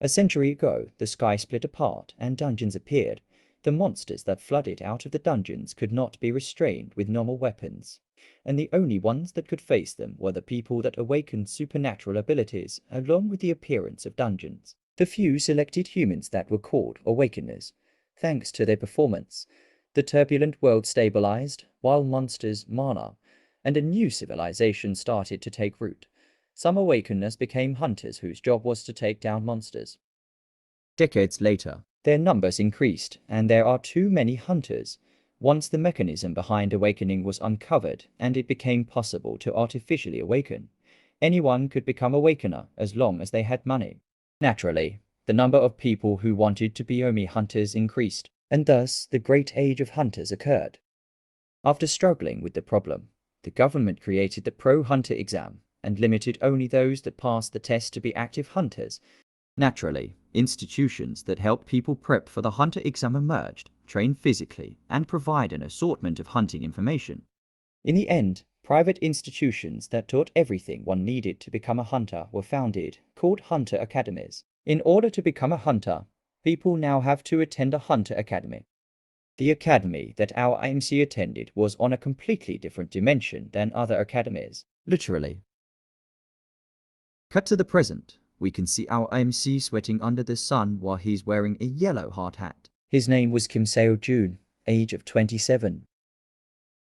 A century ago, the sky split apart and dungeons appeared. The monsters that flooded out of the dungeons could not be restrained with normal weapons, and the only ones that could face them were the people that awakened supernatural abilities along with the appearance of dungeons. The few selected humans that were called awakeners. Thanks to their performance, the turbulent world stabilized, while monsters, mana, and a new civilization started to take root. Some awakeners became hunters whose job was to take down monsters. Decades later, their numbers increased, and there are too many hunters. Once the mechanism behind awakening was uncovered and it became possible to artificially awaken, anyone could become awakener as long as they had money. Naturally, the number of people who wanted to be Omi hunters increased, and thus the great age of hunters occurred. After struggling with the problem, the government created the Pro-Hunter exam and limited only those that passed the test to be active hunters. Naturally, institutions that help people prep for the hunter exam emerged, train physically, and provide an assortment of hunting information. In the end, private institutions that taught everything one needed to become a hunter were founded, called hunter academies. In order to become a hunter, people now have to attend a hunter academy. The academy that our MC attended was on a completely different dimension than other academies, literally. Cut to the present, we can see our MC sweating under the sun while he's wearing a yellow hard hat. His name was Kim Seojoon, age of 27.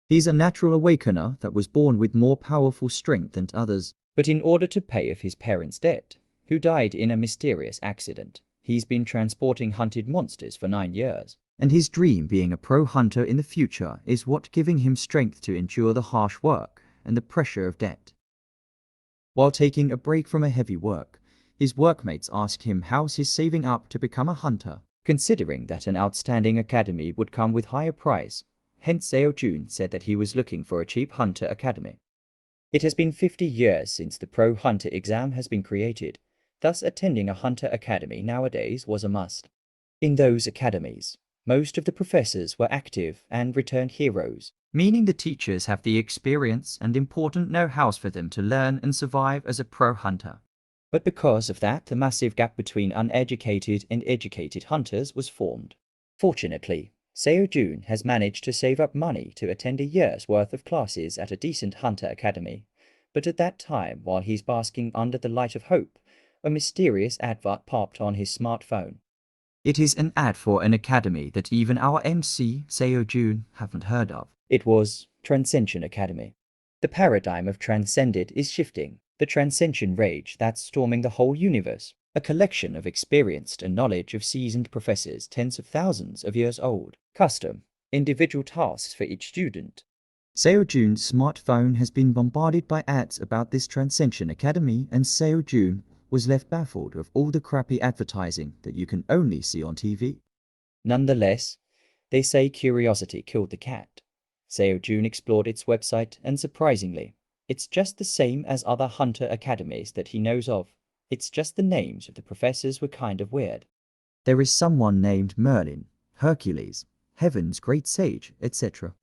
He's a natural awakener that was born with more powerful strength than others, but in order to pay off his parents' debt, who died in a mysterious accident, he's been transporting hunted monsters for 9 years. And his dream being a pro-hunter in the future is what giving him strength to endure the harsh work and the pressure of debt. While taking a break from a heavy work, his workmates asked him how's he saving up to become a hunter, considering that an outstanding academy would come with higher price. Hence Seo-jun said that he was looking for a cheap hunter academy. It has been 50 years since the pro-hunter exam has been created, thus attending a hunter academy nowadays was a must. In those academies, most of the professors were active and returned heroes, meaning the teachers have the experience and important know-hows for them to learn and survive as a pro-hunter. But because of that, the massive gap between uneducated and educated hunters was formed. Fortunately, Seo-jun has managed to save up money to attend a year's worth of classes at a decent hunter academy, but at that time, while he's basking under the light of hope, a mysterious advert popped on his smartphone. It is an ad for an academy that even our MC, Seo-jun, haven't heard of. It was Transcension Academy. The paradigm of transcended is shifting. The Transcension Rage that's storming the whole universe. A collection of experienced and knowledge of seasoned professors tens of thousands of years old. Custom, individual tasks for each student. Seo-jun's smartphone has been bombarded by ads about this Transcension Academy, and Seo-jun was left baffled of all the crappy advertising that you can only see on TV. Nonetheless, they say curiosity killed the cat. Seo-jun explored its website, and surprisingly, it's just the same as other hunter academies that he knows of. It's just the names of the professors were kind of weird. There is someone named Merlin, Hercules, Heaven's Great Sage, etc.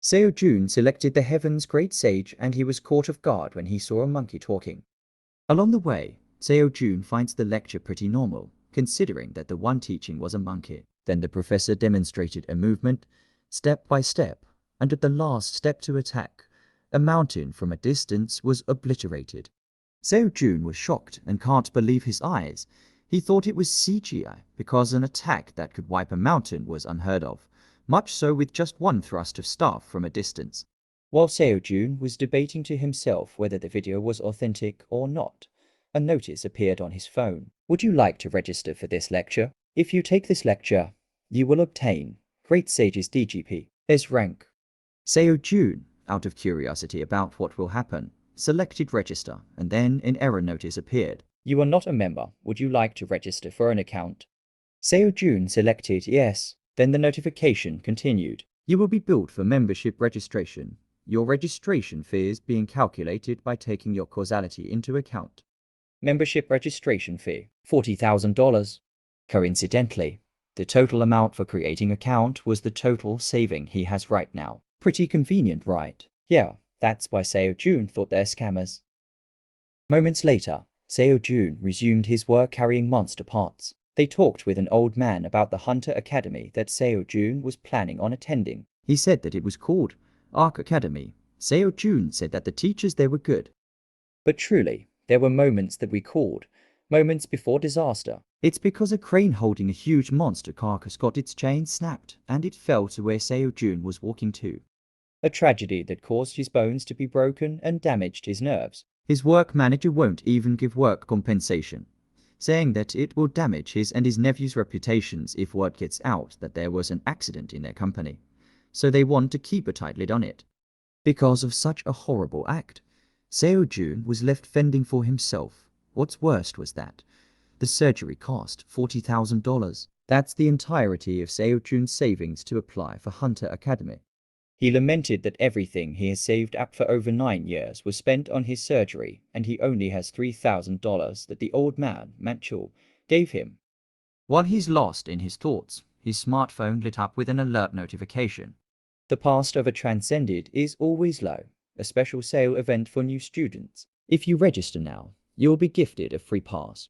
Seo-jun selected the Heaven's Great Sage, and he was caught off guard when he saw a monkey talking. Along the way, Seo-jun finds the lecture pretty normal, considering that the one teaching was a monkey. Then the professor demonstrated a movement, step by step, and at the last step to attack, a mountain from a distance was obliterated. Seo-jun was shocked and can't believe his eyes. He thought it was CGI because an attack that could wipe a mountain was unheard of, much so with just one thrust of staff from a distance. While Seo-jun was debating to himself whether the video was authentic or not, a notice appeared on his phone. Would you like to register for this lecture? If you take this lecture, you will obtain Great Sage's DGP as rank. Seo-jun, out of curiosity about what will happen, selected register, and then an error notice appeared. You are not a member. Would you like to register for an account? Seo-jun selected yes. Then the notification continued. You will be billed for membership registration. Your registration fee is being calculated by taking your causality into account. Membership registration fee, $40,000. Coincidentally, the total amount for creating account was the total saving he has right now. Pretty convenient, right? Yeah, that's why Seo-jun thought they're scammers. Moments later, Seo-jun resumed his work carrying monster parts. They talked with an old man about the Hunter Academy that Seo-jun was planning on attending. He said that it was called Ark Academy. Seo-jun said that the teachers there were good. But truly, there were moments that we called moments before disaster. It's because a crane holding a huge monster carcass got its chain snapped, and it fell to where Seo-jun was walking to. A tragedy that caused his bones to be broken and damaged his nerves. His work manager won't even give work compensation, saying that it will damage his and his nephew's reputations if word gets out that there was an accident in their company. So they want to keep a tight lid on it. Because of such a horrible act, Seo-jun was left fending for himself. What's worst was that the surgery cost $40,000. That's the entirety of Seo-jun's savings to apply for Hunter Academy. He lamented that everything he has saved up for over 9 years was spent on his surgery, and he only has $3,000 that the old man, Manchul, gave him. While he's lost in his thoughts, his smartphone lit up with an alert notification. The past of a transcended is always low, a special sale event for new students. If you register now, you will be gifted a free pass.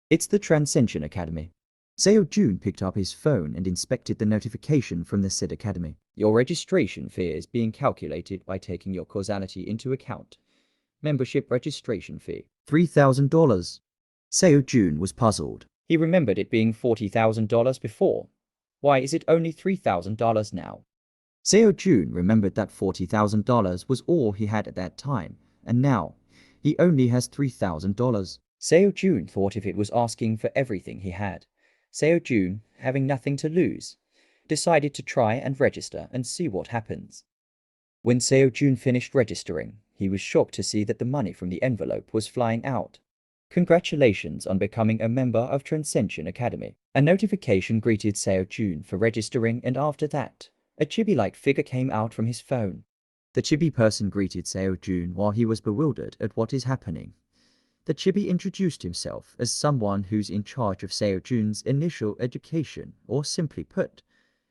It's the Transcension Academy. Seo-jun picked up his phone and inspected the notification from the said academy. Your registration fee is being calculated by taking your causality into account. Membership registration fee, $3,000. Seo-jun was puzzled. He remembered it being $40,000 before. Why is it only $3,000 now? Seo-jun remembered that $40,000 was all he had at that time, and now he only has $3,000. Seo-jun thought if it was asking for everything he had. Seo-jun, having nothing to lose, decided to try and register and see what happens. When Seo-jun finished registering, he was shocked to see that the money from the envelope was flying out. Congratulations on becoming a member of Transcension Academy. A notification greeted Seo-jun for registering, and after that, a chibi-like figure came out from his phone. The chibi person greeted Seo-jun while he was bewildered at what is happening. The chibi introduced himself as someone who's in charge of Seo-jun's initial education, or simply put,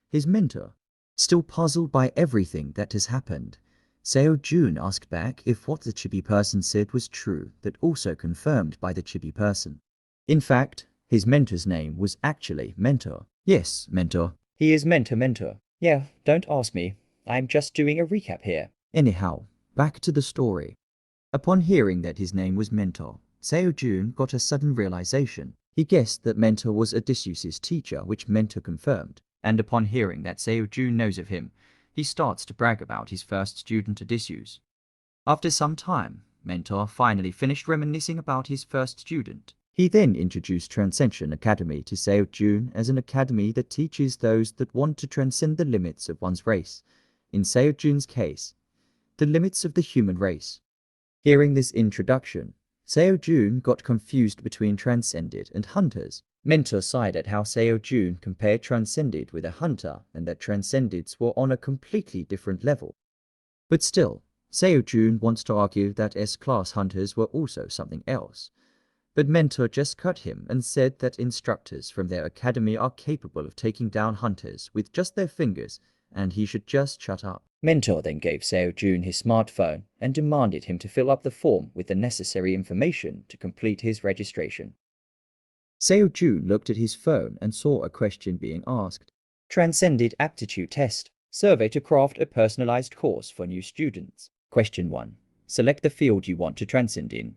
his mentor. Still puzzled by everything that has happened, Seo-jun asked back if what the chibi person said was true, that also confirmed by the chibi person. In fact, his mentor's name was actually Mentor. Yes, Mentor. He is Mentor. Yeah, don't ask me. I'm just doing a recap here. Anyhow, back to the story. Upon hearing that his name was Mentor, Seo-jun got a sudden realization. He guessed that Mentor was Odysseus' teacher, which Mentor confirmed. And upon hearing that Seo-jun knows of him, he starts to brag about his first student Odysseus. After some time, Mentor finally finished reminiscing about his first student. He then introduced Transcension Academy to Seo-jun as an academy that teaches those that want to transcend the limits of one's race. In Seo-jun's case, the limits of the human race. Hearing this introduction, Seo-jun got confused between transcended and hunters. Mentor sighed at how Seo-jun compared transcended with a hunter and that transcendeds were on a completely different level. But still, Seo-jun wants to argue that S-class hunters were also something else. But Mentor just cut him and said that instructors from their academy are capable of taking down hunters with just their fingers, and he should just shut up. Mentor then gave Seo-jun his smartphone and demanded him to fill up the form with the necessary information to complete his registration. Seo-jun looked at his phone and saw a question being asked. Transcended aptitude test. Survey to craft a personalized course for new students. Question 1. Select the field you want to transcend in.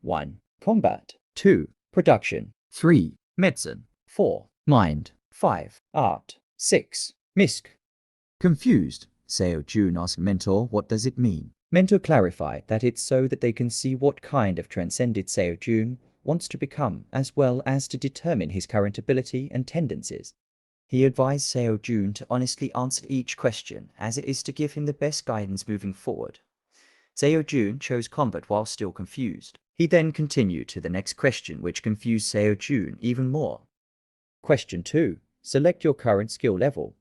1. Combat. 2. Production. 3. Medicine. 4. Mind. 5. Art. 6. Misc. Confused, Seo-jun asked Mentor what does it mean. Mentor clarified that it's so that they can see what kind of transcended Seo-jun wants to become, as well as to determine his current ability and tendencies. He advised Seo-jun to honestly answer each question, as it is to give him the best guidance moving forward. Seo-jun chose combat while still confused. He then continued to the next question, which confused Seo-jun even more. Question 2. Select your current skill level.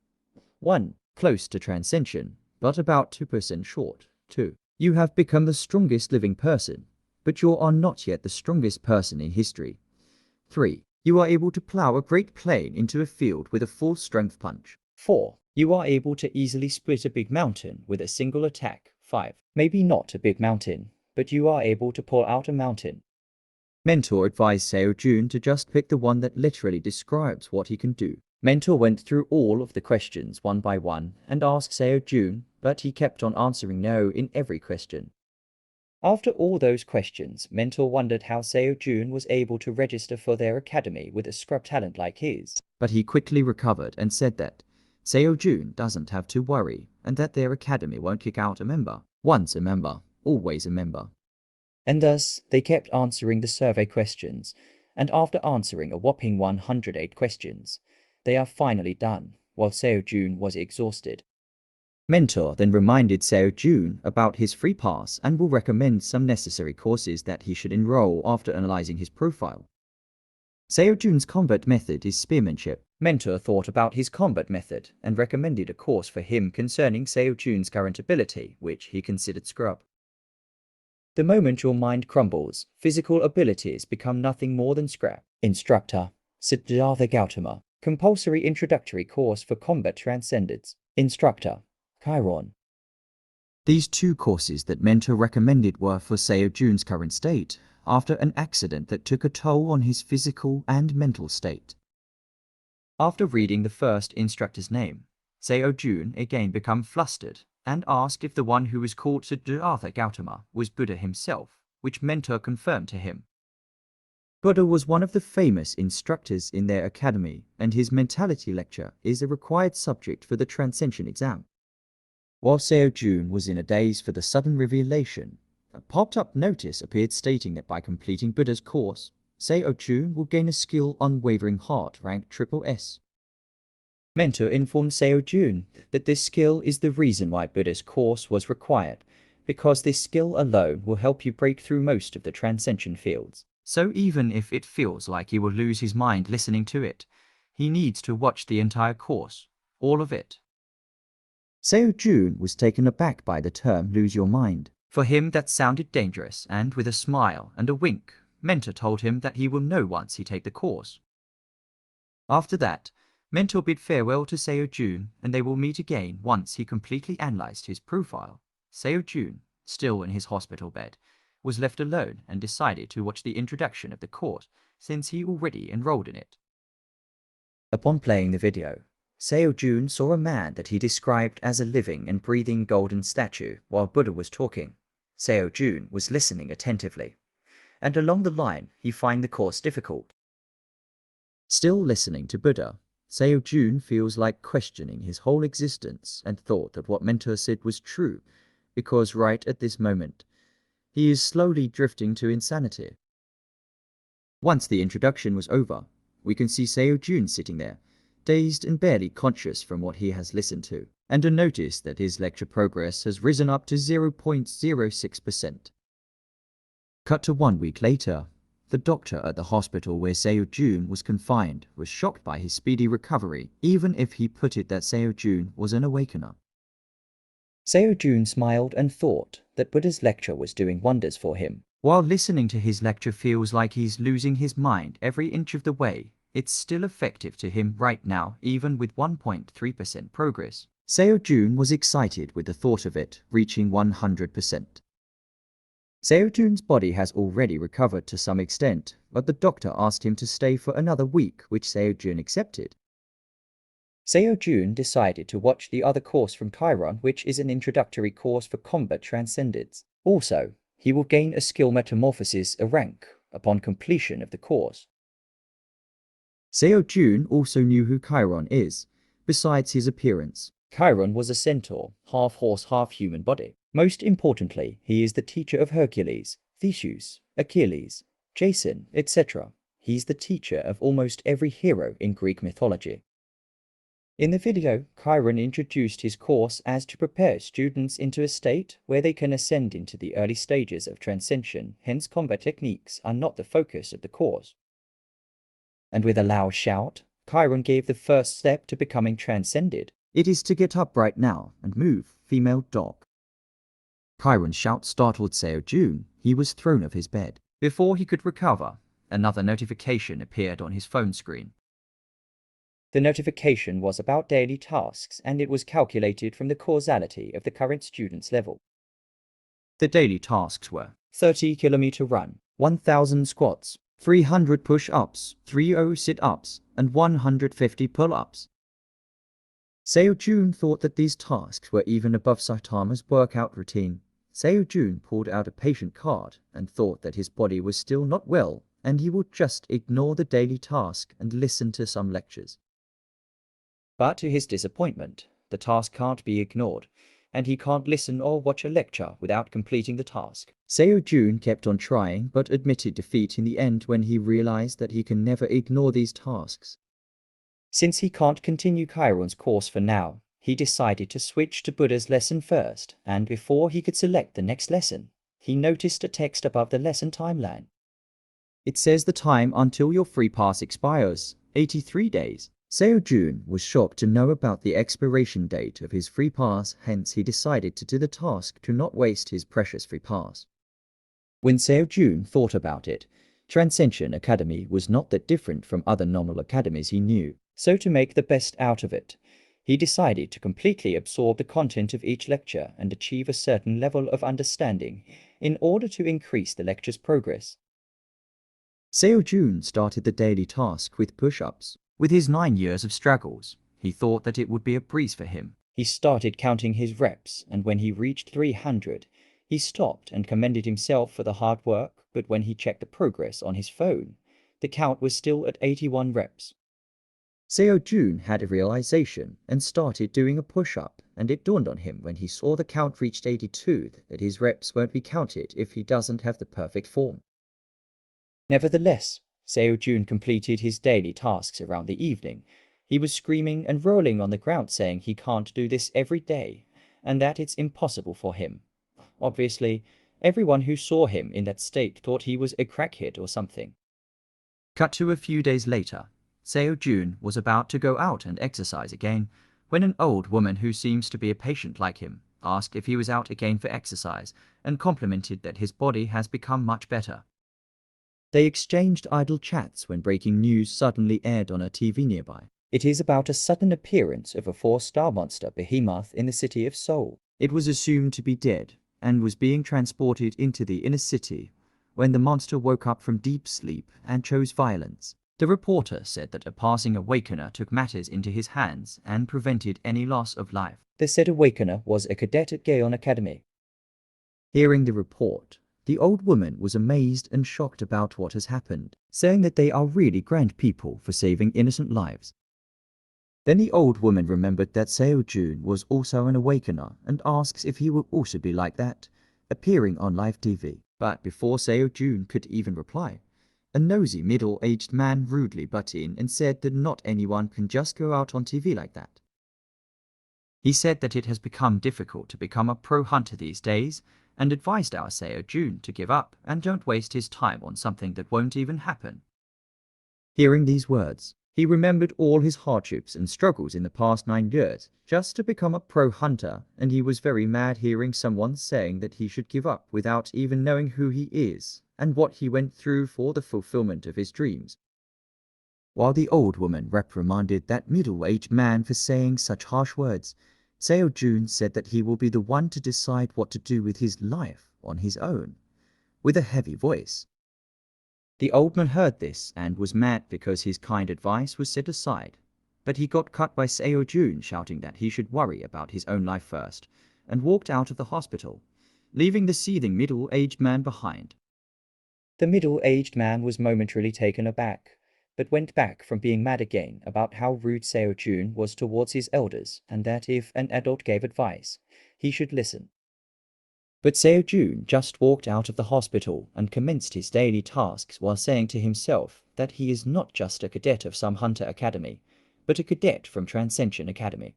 1. Close to Transcension, but about 2% short. 2. You have become the strongest living person, but you are not yet the strongest person in history. 3. You are able to plow a great plane into a field with a full strength punch. 4. You are able to easily split a big mountain with a single attack. 5. Maybe not a big mountain, but you are able to pull out a mountain. Mentor advised Seo-jun to just pick the one that literally describes what he can do. Mentor went through all of the questions one by one and asked Seo-jun, but he kept on answering no in every question. After all those questions, Mentor wondered how Seo-jun was able to register for their academy with a scrub talent like his. But he quickly recovered and said that Seo-jun doesn't have to worry and that their academy won't kick out a member. Once a member, always a member. And thus, they kept answering the survey questions, and after answering a whopping 108 questions, they are finally done, while Seo-jun was exhausted. Mentor then reminded Seo-jun about his free pass and will recommend some necessary courses that he should enroll after analyzing his profile. Seo-jun's combat method is spearmanship. Mentor thought about his combat method and recommended a course for him concerning Seo-jun's current ability, which he considered scrub. The moment your mind crumbles, physical abilities become nothing more than scrap. Instructor, Siddhartha Gautama. Compulsory introductory course for combat transcendence. Instructor, Chiron. These two courses that Mentor recommended were for Seo-jun's current state, after an accident that took a toll on his physical and mental state. After reading the first instructor's name, Seo-jun again became flustered and asked if the one who was called Siddhartha Gautama was Buddha himself, which Mentor confirmed to him. Buddha was one of the famous instructors in their academy, and his mentality lecture is a required subject for the Transcension exam. While Seo-jun was in a daze for the sudden revelation, a popped-up notice appeared stating that by completing Buddha's course, Seo-jun will gain a skill Unwavering Heart rank SSS. Mentor informed Seo-jun that this skill is the reason why Buddha's course was required, because this skill alone will help you break through most of the Transcension fields. So even if it feels like he will lose his mind listening to it, he needs to watch the entire course, all of it. Seo-jun was taken aback by the term lose your mind. For him that sounded dangerous, and with a smile and a wink, Mentor told him that he will know once he take the course. After that, Mentor bid farewell to Seo-jun, and they will meet again once he completely analyzed his profile. Seo-jun, still in his hospital bed, was left alone and decided to watch the introduction of the course since he already enrolled in it. Upon playing the video, Seo-jun saw a man that he described as a living and breathing golden statue while Buddha was talking. Seo-jun was listening attentively, and along the line he found the course difficult. Still listening to Buddha, Seo-jun feels like questioning his whole existence and thought that what Mentor said was true, because right at this moment, he is slowly drifting to insanity. Once the introduction was over, we can see Seo-jun sitting there, dazed and barely conscious from what he has listened to, and a notice that his lecture progress has risen up to 0.06%. Cut to 1 week later. The doctor at the hospital where Seo-jun was confined was shocked by his speedy recovery, even if he put it that Seo-jun was an awakener. Seo-jun smiled and thought that Buddha's lecture was doing wonders for him. While listening to his lecture feels like he's losing his mind every inch of the way, it's still effective to him right now, even with 1.3% progress. Seo-jun was excited with the thought of it reaching 100%. Seo-jun's body has already recovered to some extent, but the doctor asked him to stay for another week, which Seo-jun accepted. Seo-jun decided to watch the other course from Chiron, which is an introductory course for combat transcendence. Also, he will gain a skill metamorphosis, a rank, upon completion of the course. Seo-jun also knew who Chiron is, besides his appearance. Chiron was a centaur, half horse, half human body. Most importantly, he is the teacher of Hercules, Theseus, Achilles, Jason, etc. He's the teacher of almost every hero in Greek mythology. In the video, Chiron introduced his course as to prepare students into a state where they can ascend into the early stages of transcension, hence combat techniques are not the focus of the course. And with a loud shout, Chiron gave the first step to becoming transcended. It is to get up right now and move, female dog. Chiron's shout startled Seo-jun. He was thrown off his bed. Before he could recover, another notification appeared on his phone screen. The notification was about daily tasks, and it was calculated from the causality of the current student's level. The daily tasks were 30-kilometer run, 1,000 squats, 300 push-ups, 30 sit-ups, and 150 pull-ups. Seo-jun thought that these tasks were even above Saitama's workout routine. Seo-jun pulled out a patient card and thought that his body was still not well and he would just ignore the daily task and listen to some lectures. But to his disappointment, the task can't be ignored, and he can't listen or watch a lecture without completing the task. Seo-jun kept on trying but admitted defeat in the end when he realized that he can never ignore these tasks. Since he can't continue Chiron's course for now, he decided to switch to Buddha's lesson first, and before he could select the next lesson, he noticed a text above the lesson timeline. It says the time until your free pass expires, 83 days. Seo-jun was shocked to know about the expiration date of his free pass, hence he decided to do the task to not waste his precious free pass. When Seo-jun thought about it, Transcension Academy was not that different from other normal academies he knew, so to make the best out of it, he decided to completely absorb the content of each lecture and achieve a certain level of understanding in order to increase the lecture's progress. Seo-jun started the daily task with push-ups. With his 9 years of struggles, he thought that it would be a breeze for him. He started counting his reps, and when he reached 300, he stopped and commended himself for the hard work, but when he checked the progress on his phone, the count was still at 81 reps. Seo-jun had a realization and started doing a push-up, and it dawned on him when he saw the count reached 82 that his reps won't be counted if he doesn't have the perfect form. Nevertheless, Seo-jun completed his daily tasks around the evening. He was screaming and rolling on the ground saying he can't do this every day, and that it's impossible for him. Obviously, everyone who saw him in that state thought he was a crackhead or something. Cut to a few days later, Seo-jun was about to go out and exercise again, when an old woman who seems to be a patient like him asked if he was out again for exercise and complimented that his body has become much better. They exchanged idle chats when breaking news suddenly aired on a TV nearby. It is about a sudden appearance of a 4-star monster behemoth in the city of Seoul. It was assumed to be dead and was being transported into the inner city when the monster woke up from deep sleep and chose violence. The reporter said that a passing awakener took matters into his hands and prevented any loss of life. The said awakener was a cadet at Kkyujanneu Academy. Hearing the report, the old woman was amazed and shocked about what has happened, saying that they are really grand people for saving innocent lives. Then the old woman remembered that Seo-jun was also an awakener and asks if he will also be like that, appearing on live TV. But before Seo-jun could even reply, a nosy middle-aged man rudely butted in and said that not anyone can just go out on TV like that. He said that it has become difficult to become a pro hunter these days, and advised our Seo-jun to give up and don't waste his time on something that won't even happen. Hearing these words, he remembered all his hardships and struggles in the past 9 years just to become a pro hunter, and he was very mad hearing someone saying that he should give up without even knowing who he is and what he went through for the fulfillment of his dreams. While the old woman reprimanded that middle-aged man for saying such harsh words, Seo-jun said that he will be the one to decide what to do with his life on his own, with a heavy voice. The old man heard this and was mad because his kind advice was set aside, but he got cut by Seo-jun shouting that he should worry about his own life first, and walked out of the hospital, leaving the seething middle-aged man behind. The middle-aged man was momentarily taken aback, but went back from being mad again about how rude Seo-jun was towards his elders and that if an adult gave advice, he should listen. But Seo-jun just walked out of the hospital and commenced his daily tasks while saying to himself that he is not just a cadet of some hunter academy, but a cadet from Transcension Academy.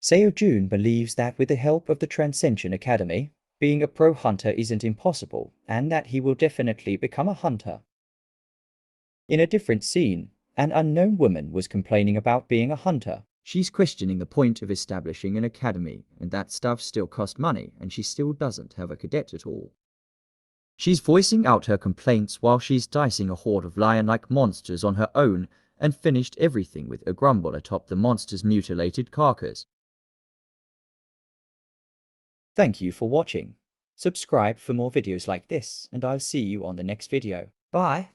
Seo-jun believes that with the help of the Transcension Academy, being a pro hunter isn't impossible and that he will definitely become a hunter. In a different scene, an unknown woman was complaining about being a hunter. She's questioning the point of establishing an academy, and that stuff still costs money, and she still doesn't have a cadet at all. She's voicing out her complaints while she's dicing a horde of lion-like monsters on her own, and finished everything with a grumble atop the monster's mutilated carcass. Thank you for watching. Subscribe for more videos like this, and I'll see you on the next video. Bye!